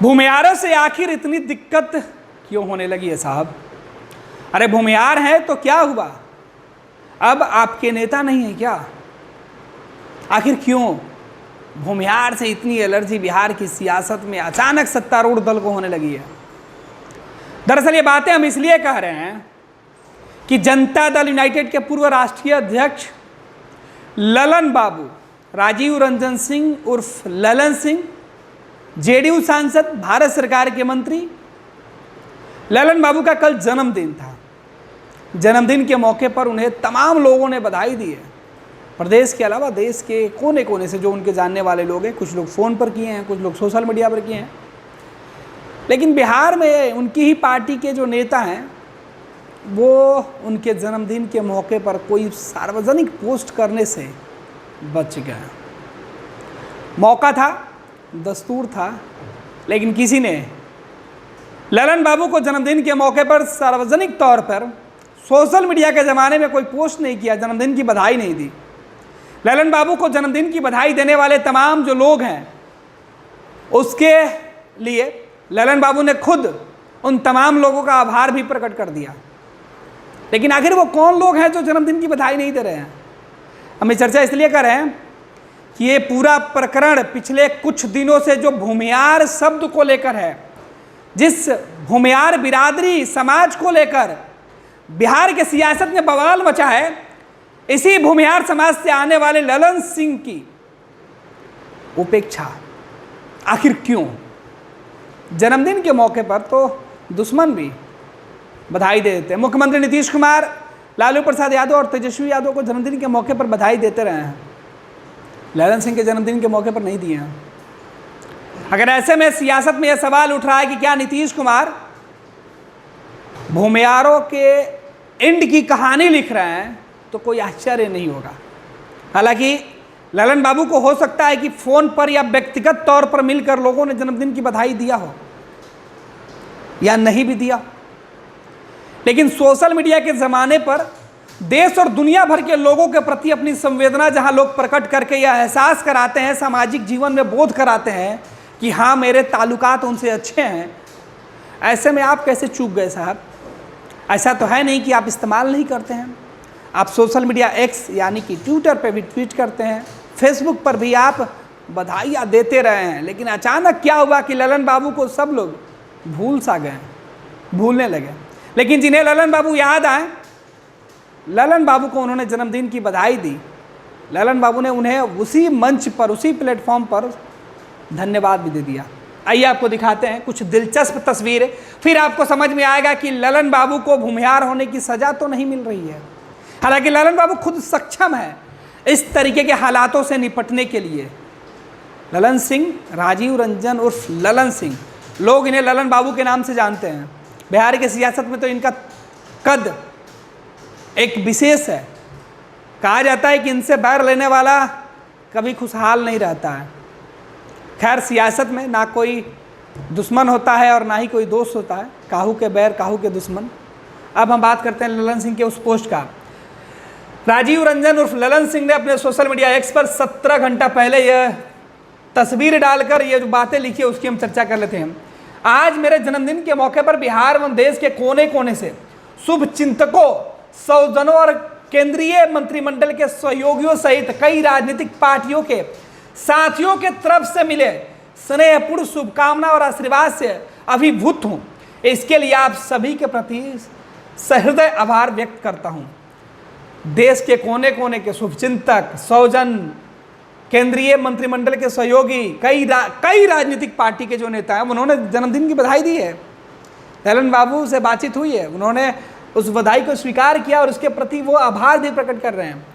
भूमिहारों से आखिर इतनी दिक्कत क्यों होने लगी है साहब? अरे भूमिहार है तो क्या हुआ, अब आपके नेता नहीं है क्या? आखिर क्यों भूमिहार से इतनी एलर्जी बिहार की सियासत में अचानक सत्तारूढ़ दल को होने लगी है? दरअसल ये बातें हम इसलिए कह रहे हैं कि जनता दल यूनाइटेड के पूर्व राष्ट्रीय अध्यक्ष ललन बाबू, राजीव रंजन सिंह उर्फ ललन सिंह, जेडीयू सांसद, भारत सरकार के मंत्री ललन बाबू का कल जन्मदिन था। जन्मदिन के मौके पर उन्हें तमाम लोगों ने बधाई दी है। प्रदेश के अलावा देश के कोने कोने से जो उनके जानने वाले लोग हैं, कुछ लोग फ़ोन पर किए हैं, कुछ लोग सोशल मीडिया पर किए हैं। लेकिन बिहार में उनकी ही पार्टी के जो नेता हैं वो उनके जन्मदिन के मौके पर कोई सार्वजनिक पोस्ट करने से बच गए। मौका था, दस्तूर था, लेकिन किसी ने ललन बाबू को जन्मदिन के मौके पर सार्वजनिक तौर पर सोशल मीडिया के ज़माने में कोई पोस्ट नहीं किया, जन्मदिन की बधाई नहीं दी। ललन बाबू को जन्मदिन की बधाई देने वाले तमाम जो लोग हैं उसके लिए ललन बाबू ने खुद उन तमाम लोगों का आभार भी प्रकट कर दिया। लेकिन आखिर वो कौन लोग हैं जो जन्मदिन की बधाई नहीं दे रहे हैं? हम ये चर्चा इसलिए कर रहे हैं कि ये पूरा प्रकरण पिछले कुछ दिनों से जो भूमिहार शब्द को लेकर है, जिस भूमिहार बिरादरी समाज को लेकर बिहार के सियासत में बवाल मचा है, इसी भूमिहार समाज से आने वाले ललन सिंह की उपेक्षा आखिर क्यों? जन्मदिन के मौके पर तो दुश्मन भी बधाई दे देते हैं। मुख्यमंत्री नीतीश कुमार, लालू प्रसाद यादव और तेजस्वी यादव को जन्मदिन के मौके पर बधाई देते रहे हैं, ललन सिंह के जन्मदिन के मौके पर नहीं दिए हैं। अगर ऐसे में सियासत में यह सवाल उठ रहा है कि क्या नीतीश कुमार भूमिहारों के एंड की कहानी लिख रहे हैं, तो कोई आश्चर्य नहीं होगा। हालांकि ललन बाबू को हो सकता है कि फ़ोन पर या व्यक्तिगत तौर पर मिलकर लोगों ने जन्मदिन की बधाई दिया हो या नहीं भी दिया, लेकिन सोशल मीडिया के ज़माने पर देश और दुनिया भर के लोगों के प्रति अपनी संवेदना जहां लोग प्रकट करके यह एहसास कराते हैं, सामाजिक जीवन में बोध कराते हैं कि हाँ मेरे ताल्लुकात उनसे अच्छे हैं, ऐसे में आप कैसे चूक गए साहब? ऐसा तो है नहीं कि आप इस्तेमाल नहीं करते हैं। आप सोशल मीडिया एक्स यानी कि ट्विटर पे भी ट्वीट करते हैं, फेसबुक पर भी आप बधाइयाँ देते रहे हैं। लेकिन अचानक क्या हुआ कि ललन बाबू को सब लोग भूल सा गए, भूलने लगे। लेकिन जिन्हें ललन बाबू याद आए, ललन बाबू को उन्होंने जन्मदिन की बधाई दी। ललन बाबू ने उन्हें उसी मंच पर, उसी प्लेटफॉर्म पर धन्यवाद भी दे दिया। आइए आपको दिखाते हैं कुछ दिलचस्प तस्वीरें, फिर आपको समझ में आएगा कि ललन बाबू को भूमिहार होने की सज़ा तो नहीं मिल रही है। हालांकि ललन बाबू खुद सक्षम है इस तरीके के हालातों से निपटने के लिए। ललन सिंह, राजीव रंजन उर्फ ललन सिंह, लोग इन्हें ललन बाबू के नाम से जानते हैं। बिहार की सियासत में तो इनका कद एक विशेष है। कहा जाता है कि इनसे बैर लेने वाला कभी खुशहाल नहीं रहता है। खैर, सियासत में ना कोई दुश्मन होता है और ना ही कोई दोस्त होता है, काहू के बैर काहू के दुश्मन। अब हम बात करते हैं ललन सिंह के उस पोस्ट का। राजीव रंजन उर्फ ललन सिंह ने अपने सोशल मीडिया एक्स पर 17 घंटा पहले यह तस्वीर डालकर ये जो बातें लिखी है उसकी हम चर्चा कर लेते हैं। आज मेरे जन्मदिन के मौके पर बिहार एवं देश के कोने कोने से शुभ चिंतकों, सौजनों और केंद्रीय मंत्रिमंडल के सहयोगियों सहित कई राजनीतिक पार्टियों के साथियों के तरफ से मिले स्नेहपूर्ण शुभकामना और आशीर्वाद से अभिभूत हूँ। इसके लिए आप सभी के प्रति सहृदय आभार व्यक्त करता हूँ। देश के कोने कोने के शुभचिंतक, सौजन, केंद्रीय मंत्रिमंडल के सहयोगी, कई राजनीतिक पार्टी के जो नेता हैं उन्होंने जन्मदिन की बधाई दी है। ललन बाबू से बातचीत हुई है, उन्होंने उस बधाई को स्वीकार किया और उसके प्रति वो आभार भी प्रकट कर रहे हैं।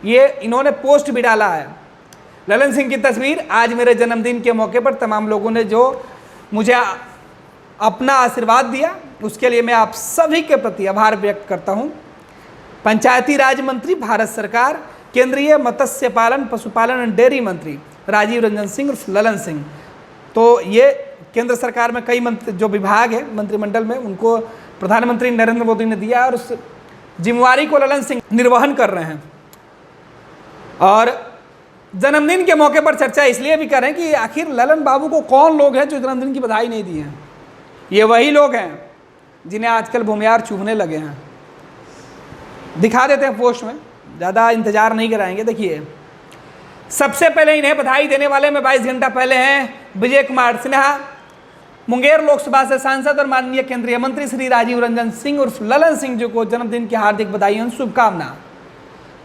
ये इन्होंने पोस्ट भी डाला है। ललन सिंह की तस्वीर, आज मेरे जन्मदिन के मौके पर तमाम लोगों ने जो मुझे अपना आशीर्वाद दिया उसके लिए मैं आप सभी के प्रति आभार व्यक्त करता हूँ। पंचायती राज मंत्री, भारत सरकार, केंद्रीय मत्स्य पालन, पशुपालन एवं डेयरी मंत्री राजीव रंजन सिंह उर्फ ललन सिंह। तो ये केंद्र सरकार में कई मंत्री जो विभाग है मंत्रिमंडल में, उनको प्रधानमंत्री नरेंद्र मोदी ने दिया और उस जिम्मेवारी को ललन सिंह निर्वहन कर रहे हैं। और जन्मदिन के मौके पर चर्चा इसलिए भी करें कि आखिर ललन बाबू को कौन लोग हैं जो जन्मदिन की बधाई नहीं दी हैं। ये वही लोग हैं जिन्हें आजकल भूमियार चूहने लगे हैं। दिखा देते हैं पोस्ट में, ज़्यादा इंतजार नहीं कराएंगे। देखिए, सबसे पहले इन्हें बधाई देने वाले में 22 घंटा पहले हैं विजय कुमार सिन्हा, मुंगेर लोकसभा से सांसद और माननीय केंद्रीय मंत्री श्री राजीव रंजन सिंह उर्फ ललन सिंह जी को जन्मदिन की हार्दिक बधाई और शुभकामना।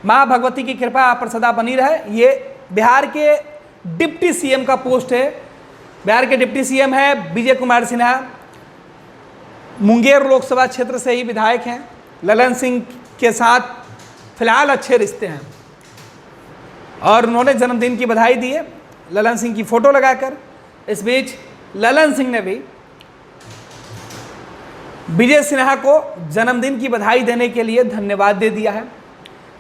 माँ भगवती की कृपा आप पर सदा बनी रहे। ये बिहार के डिप्टी सीएम का पोस्ट है। बिहार के डिप्टी सीएम है विजय कुमार सिन्हा, मुंगेर लोकसभा क्षेत्र से ही विधायक हैं। ललन सिंह के साथ फिलहाल अच्छे रिश्ते हैं और उन्होंने जन्मदिन की बधाई दी है ललन सिंह की फोटो लगाकर। इस बीच ललन सिंह ने भी विजय सिन्हा को जन्मदिन की बधाई देने के लिए धन्यवाद दे दिया है।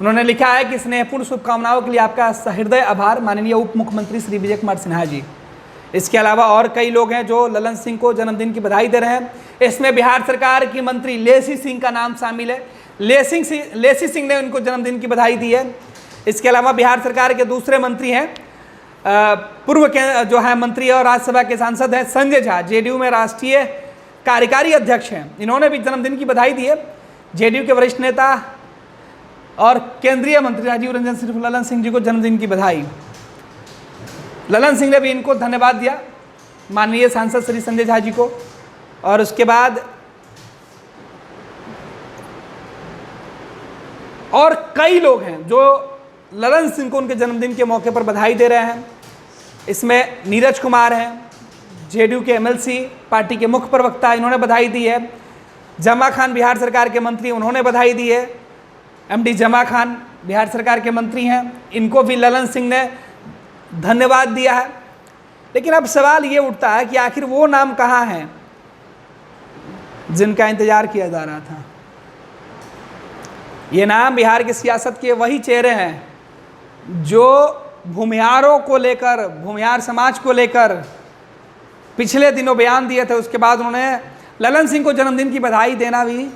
उन्होंने लिखा है कि स्नेहपूर्ण शुभकामनाओं के लिए आपका सहृदय आभार माननीय उप मुख्यमंत्री श्री विजय कुमार सिन्हा जी। इसके अलावा और कई लोग हैं जो ललन सिंह को जन्मदिन की बधाई दे रहे हैं। इसमें बिहार सरकार की मंत्री लेसी सिंह का नाम शामिल है। लेसी सिंह ने उनको जन्मदिन की बधाई दी है। इसके अलावा बिहार सरकार के दूसरे मंत्री हैं, पूर्व के जो है मंत्री और राज्यसभा के सांसद हैं संजय झा, जेडीयू में राष्ट्रीय कार्यकारी अध्यक्ष हैं। इन्होंने भी जन्मदिन की बधाई दी है। जेडीयू के वरिष्ठ नेता और केंद्रीय मंत्री राजीव रंजन सिंह ललन सिंह जी को जन्मदिन की बधाई। ललन सिंह ने भी इनको धन्यवाद दिया, माननीय सांसद श्री संजय झा जी को। और उसके बाद और कई लोग हैं जो ललन सिंह को उनके जन्मदिन के मौके पर बधाई दे रहे हैं। इसमें नीरज कुमार हैं, जेडीयू के एमएलसी, पार्टी के मुख्य प्रवक्ता, इन्होंने बधाई दी है। जमा खान बिहार सरकार के मंत्री, उन्होंने बधाई दी है। एमडी जमा खान बिहार सरकार के मंत्री हैं, इनको भी ललन सिंह ने धन्यवाद दिया है। लेकिन अब सवाल ये उठता है कि आखिर वो नाम कहाँ हैं जिनका इंतजार किया जा रहा था। ये नाम बिहार की सियासत के वही चेहरे हैं जो भूमिहारों को लेकर, भूमिहार समाज को लेकर पिछले दिनों बयान दिए थे। उसके बाद उन्होंने ललन सिंह को जन्मदिन की बधाई देना भी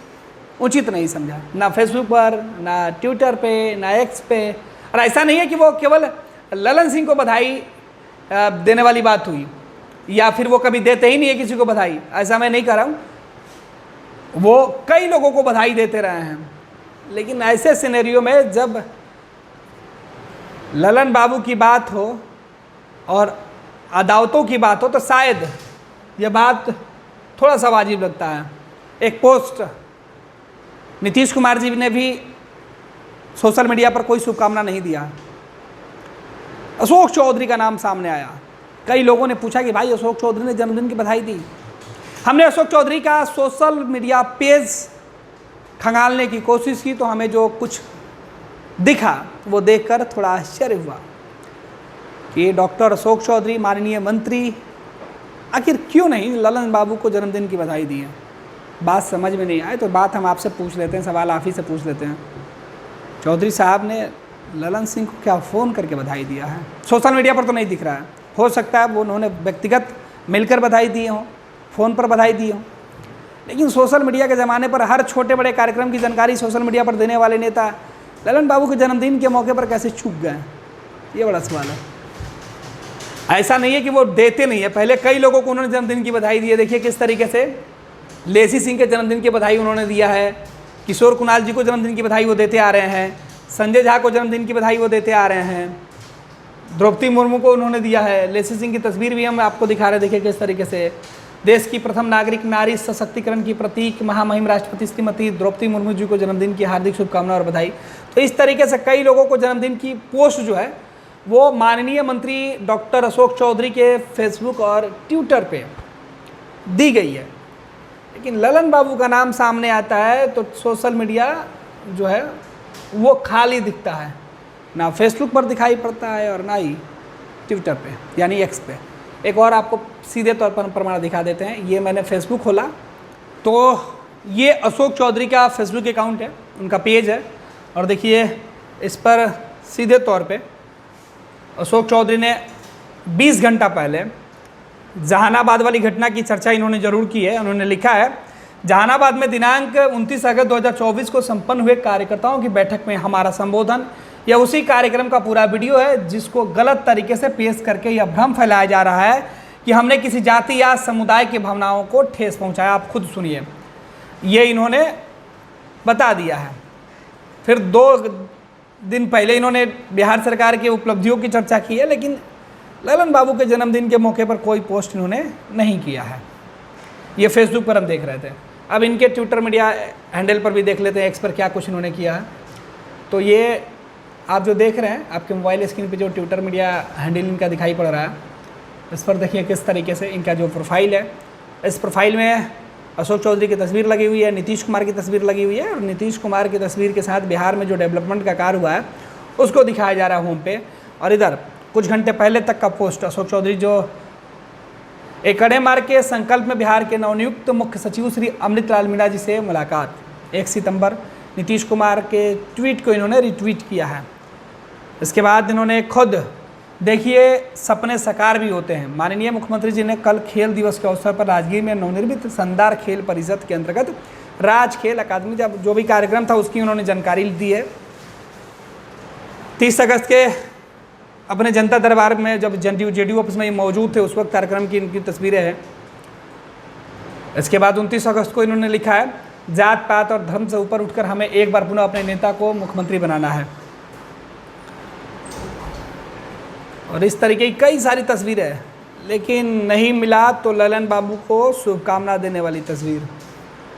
उचित नहीं समझा, ना फेसबुक पर, ना ट्विटर पे, ना एक्स पे। और ऐसा नहीं है कि वो केवल ललन सिंह को बधाई देने वाली बात हुई या फिर वो कभी देते ही नहीं है किसी को बधाई, ऐसा मैं नहीं कर रहा हूँ। वो कई लोगों को बधाई देते रहे हैं। लेकिन ऐसे सिनेरियो में जब ललन बाबू की बात हो और अदावतों की बात हो तो शायद यह बात थोड़ा सा वाजिब लगता है। एक पोस्ट नीतीश कुमार जी ने भी सोशल मीडिया पर कोई शुभकामना नहीं दिया। अशोक चौधरी का नाम सामने आया। कई लोगों ने पूछा कि भाई अशोक चौधरी ने जन्मदिन की बधाई दी। हमने अशोक चौधरी का सोशल मीडिया पेज खंगालने की कोशिश की तो हमें जो कुछ दिखा वो देखकर थोड़ा आश्चर्य हुआ कि डॉक्टर अशोक चौधरी माननीय मंत्री आखिर क्यों नहीं ललन बाबू को जन्मदिन की बधाई दी है। बात समझ में नहीं आए तो बात हम आपसे पूछ लेते हैं, सवाल आप ही से पूछ लेते हैं। चौधरी साहब ने ललन सिंह को क्या फ़ोन करके बधाई दिया है? सोशल मीडिया पर तो नहीं दिख रहा है। हो सकता है वो उन्होंने व्यक्तिगत मिलकर बधाई दी हों, फ़ोन पर बधाई दी हों। लेकिन सोशल मीडिया के ज़माने पर हर छोटे बड़े कार्यक्रम की जानकारी सोशल मीडिया पर देने वाले नेता ललन बाबू के जन्मदिन के मौके पर कैसे चूक गए, ये बड़ा सवाल है। ऐसा नहीं है कि वो देते नहीं है, पहले कई लोगों को उन्होंने जन्मदिन की बधाई दी है। देखिए किस तरीके से लेसी सिंह के जन्मदिन की बधाई उन्होंने दिया है, किशोर कुणाल जी को जन्मदिन की बधाई वो देते आ रहे हैं, संजय झा को जन्मदिन की बधाई वो देते आ रहे हैं, द्रौपदी मुर्मू को उन्होंने दिया है। लेसी सिंह की तस्वीर भी हम आपको दिखा रहे हैं। देखिए किस तरीके से देश की प्रथम नागरिक नारी सशक्तिकरण की प्रतीक महामहिम राष्ट्रपति श्रीमती द्रौपदी मुर्मू जी को जन्मदिन की हार्दिक शुभकामना और बधाई। तो इस तरीके से कई लोगों को जन्मदिन की पोस्ट जो है वो माननीय मंत्री डॉक्टर अशोक चौधरी के फेसबुक और ट्विटर पे दी गई है। लेकिन ललन बाबू का नाम सामने आता है तो सोशल मीडिया जो है वो खाली दिखता है, ना फेसबुक पर दिखाई पड़ता है और ना ही ट्विटर पे यानी एक्स पे। एक और आपको सीधे तौर पर प्रमाण दिखा देते हैं। ये मैंने फेसबुक खोला तो ये अशोक चौधरी का फेसबुक अकाउंट है, उनका पेज है। और देखिए इस पर सीधे तौर पे अशोक चौधरी ने 20 घंटा पहले जहानाबाद वाली घटना की चर्चा इन्होंने ज़रूर की है। उन्होंने लिखा है, जहानाबाद में दिनांक 29 अगस्त 2024 को संपन्न हुए कार्यकर्ताओं की बैठक में हमारा संबोधन यह उसी कार्यक्रम का पूरा वीडियो है जिसको गलत तरीके से पेश करके यह भ्रम फैलाया जा रहा है कि हमने किसी जाति या समुदाय की भावनाओं को ठेस पहुंचाया। आप खुद सुनिए, ये इन्होंने बता दिया है। फिर 2 दिन पहले इन्होंने बिहार सरकार की उपलब्धियों की चर्चा की है, लेकिन ललन बाबू के जन्मदिन के मौके पर कोई पोस्ट इन्होंने नहीं किया है। ये फेसबुक पर हम देख रहे थे। अब इनके ट्विटर मीडिया हैंडल पर भी देख लेते हैं, एक्स पर क्या कुछ इन्होंने किया है। तो ये आप जो देख रहे हैं आपके मोबाइल स्क्रीन पे जो ट्विटर मीडिया हैंडल इनका दिखाई पड़ रहा है, इस पर देखिए किस तरीके से इनका जो प्रोफाइल है, इस प्रोफाइल में अशोक चौधरी की तस्वीर लगी हुई है, नीतीश कुमार की तस्वीर लगी हुई है, और नीतीश कुमार की तस्वीर के साथ बिहार में जो डेवलपमेंट का कार्य हुआ है उसको दिखाया जा रहा है होम पे। और इधर कुछ घंटे पहले तक का पोस्ट अशोक चौधरी जो एक कड़े मार के संकल्प में बिहार के नवनियुक्त मुख्य सचिव श्री अमृत लाल मीणा जी से मुलाकात, 1 सितंबर नीतीश कुमार के ट्वीट को इन्होंने रिट्वीट किया है। इसके बाद इन्होंने खुद देखिए सपने साकार भी होते हैं। माननीय मुख्यमंत्री जी ने कल खेल दिवस के अवसर पर राजगीर में नवनिर्मित शानदार खेल परिषद के अंतर्गत राज खेल अकादमी जब जो भी कार्यक्रम था उसकी उन्होंने जानकारी दी है। 30 अगस्त के अपने जनता दरबार में जब जेडीयू ऑफिस में ये मौजूद थे उस वक्त कार्यक्रम की इनकी तस्वीरें हैं। इसके बाद 29 अगस्त को इन्होंने लिखा है, जात पात और धर्म से ऊपर उठकर हमें एक बार पुनः अपने नेता को मुख्यमंत्री बनाना है। और इस तरीके की कई सारी तस्वीरें हैं, लेकिन नहीं मिला तो ललन बाबू को शुभकामना देने वाली तस्वीर।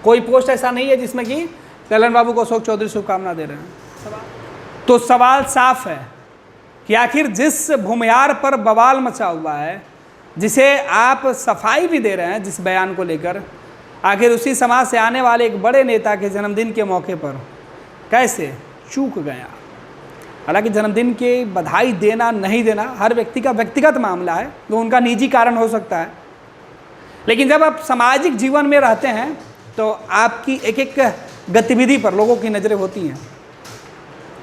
कोई पोस्ट ऐसा नहीं है जिसमें कि ललन बाबू को अशोक चौधरी शुभकामना दे रहे हैं। तो सवाल साफ है कि आखिर जिस भूमियार पर बवाल मचा हुआ है, जिसे आप सफाई भी दे रहे हैं जिस बयान को लेकर, आखिर उसी समाज से आने वाले एक बड़े नेता के जन्मदिन के मौके पर कैसे चूक गया। हालांकि जन्मदिन की बधाई देना नहीं देना हर व्यक्ति का व्यक्तिगत मामला है, वो उनका निजी कारण हो सकता है, लेकिन जब आप सामाजिक जीवन में रहते हैं तो आपकी एक एक गतिविधि पर लोगों की नज़रें होती हैं।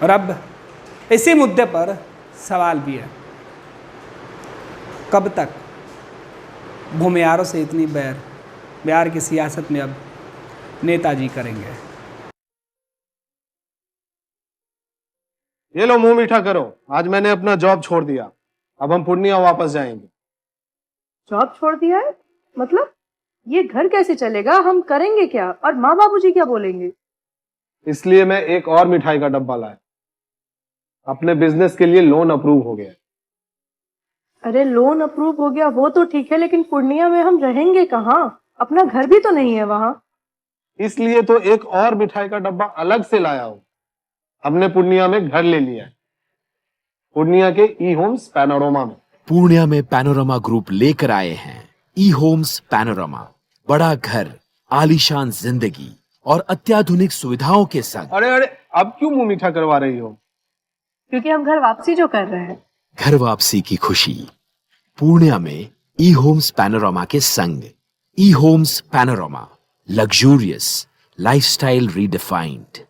और अब इसी मुद्दे पर सवाल भी है, कब तक भूमियारों से इतनी बैर बिहार की सियासत में अब नेताजी करेंगे। ये लो मुंह मीठा करो, आज मैंने अपना जॉब छोड़ दिया, अब हम पूर्णिया वापस जाएंगे। जॉब छोड़ दिया है? मतलब ये घर कैसे चलेगा? हम करेंगे क्या? और माँ बाबूजी क्या बोलेंगे? इसलिए मैं एक और मिठाई का डब्बा लाया, अपने बिजनेस के लिए लोन अप्रूव हो गया। अरे लोन अप्रूव हो गया वो तो ठीक है, लेकिन पूर्णिया में हम रहेंगे कहाँ? अपना घर भी तो नहीं है वहाँ। इसलिए तो एक और मिठाई का डब्बा अलग से लाया हूँ। हमने पूर्णिया में घर ले लिया है, पूर्णिया के ई होम्स पैनोरमा में। पूर्णिया में पैनोरमा ग्रुप लेकर आए हैं ई होम्स पैनोरमा, बड़ा घर, आलीशान जिंदगी और अत्याधुनिक सुविधाओं के संग। अरे अरे अब क्यों मुंह मीठा करवा रही हो? क्योंकि हम घर वापसी जो कर रहे हैं। घर वापसी की खुशी पूर्णिया में ई होम्स पैनोरमा के संग। ई Homes Panorama, luxurious lifestyle redefined.